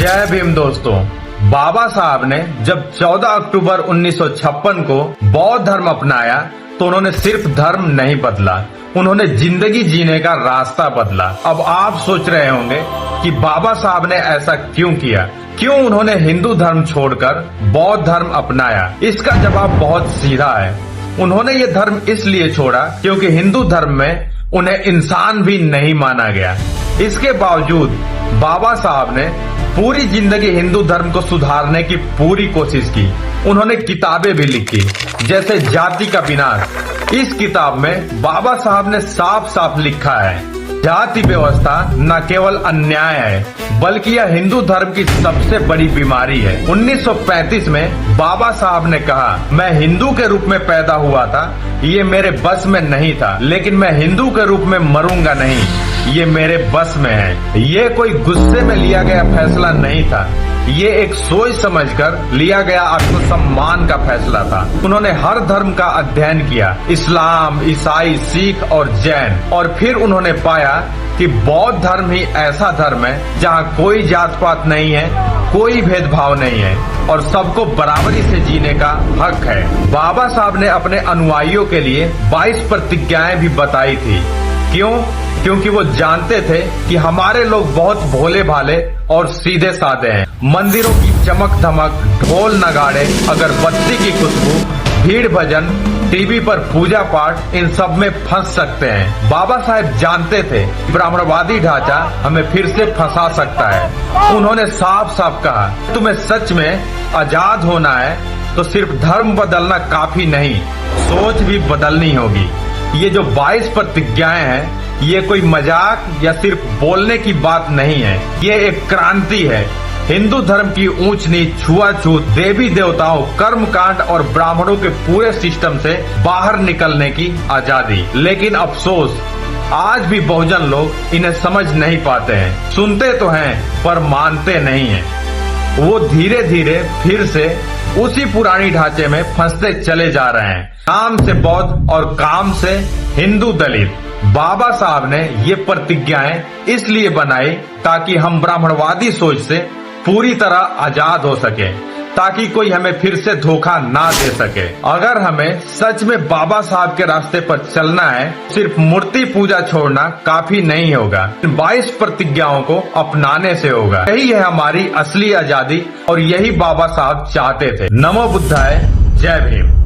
जय भीम दोस्तों। बाबा साहब ने जब 14 अक्टूबर 1956 को बौद्ध धर्म अपनाया तो उन्होंने सिर्फ धर्म नहीं बदला, उन्होंने जिंदगी जीने का रास्ता बदला। अब आप सोच रहे होंगे कि बाबा साहब ने ऐसा क्यों किया, क्यों उन्होंने हिंदू धर्म छोड़कर बौद्ध धर्म अपनाया। इसका जवाब बहुत सीधा है। उन्होंने ये धर्म इसलिए छोड़ा क्योंकि हिंदू धर्म में उन्हें इंसान भी नहीं माना गया। इसके बावजूद बाबा साहब ने पूरी जिंदगी हिंदू धर्म को सुधारने की पूरी कोशिश की। उन्होंने किताबें भी लिखी, जैसे जाति का विनाश। इस किताब में बाबा साहब ने साफ साफ लिखा है, जाति व्यवस्था न केवल अन्याय है बल्कि यह हिंदू धर्म की सबसे बड़ी बीमारी है। 1935 में बाबा साहब ने कहा, मैं हिंदू के रूप में पैदा हुआ था, ये मेरे बस में नहीं था, लेकिन मैं हिंदू के रूप में मरूंगा नहीं, ये मेरे बस में है। ये कोई गुस्से में लिया गया फैसला नहीं था, ये एक सोच समझकर लिया गया आत्मसम्मान का फैसला था। उन्होंने हर धर्म का अध्ययन किया, इस्लाम, ईसाई, सिख और जैन, और फिर उन्होंने पाया कि बौद्ध धर्म ही ऐसा धर्म है जहाँ कोई जात पात नहीं है, कोई भेदभाव नहीं है और सबको बराबरी से जीने का हक है। बाबा साहब ने अपने अनुयायियों के लिए 22 प्रतिज्ञाएं भी बताई थी। क्यों? क्योंकि वो जानते थे कि हमारे लोग बहुत भोले भाले और सीधे साधे हैं। मंदिरों की चमक धमक, ढोल नगाड़े, अगरबत्ती की खुशबू, भीड़ भजन, टीवी पर पूजा पाठ, इन सब में फंस सकते हैं। बाबा साहब जानते थे ब्राह्मणवादी ढांचा हमें फिर से फंसा सकता है। उन्होंने साफ साफ कहा, तुम्हें सच में आजाद होना है तो सिर्फ धर्म बदलना काफी नहीं, सोच भी बदलनी होगी। ये जो 22 प्रतिज्ञाएं हैं, ये कोई मजाक या सिर्फ बोलने की बात नहीं है, ये एक क्रांति है। हिंदू धर्म की ऊंच नीच, छुआछूत, देवी देवताओं, कर्म कांड और ब्राह्मणों के पूरे सिस्टम से बाहर निकलने की आजादी। लेकिन अफसोस, आज भी बहुजन लोग इन्हें समझ नहीं पाते हैं। सुनते तो हैं पर मानते नहीं हैं। वो धीरे धीरे फिर से उसी पुरानी ढांचे में फंसते चले जा रहे हैं। नाम से बौद्ध और काम से हिंदू दलित। बाबा साहब ने ये प्रतिज्ञाएं इसलिए बनाई ताकि हम ब्राह्मणवादी सोच से पूरी तरह आजाद हो सके, ताकि कोई हमें फिर से धोखा ना दे सके। अगर हमें सच में बाबा साहब के रास्ते पर चलना है, सिर्फ मूर्ति पूजा छोड़ना काफी नहीं होगा, 22 प्रतिज्ञाओं को अपनाने से होगा। यही है हमारी असली आजादी और यही बाबा साहब चाहते थे। नमो बुद्धाय, जय भीम।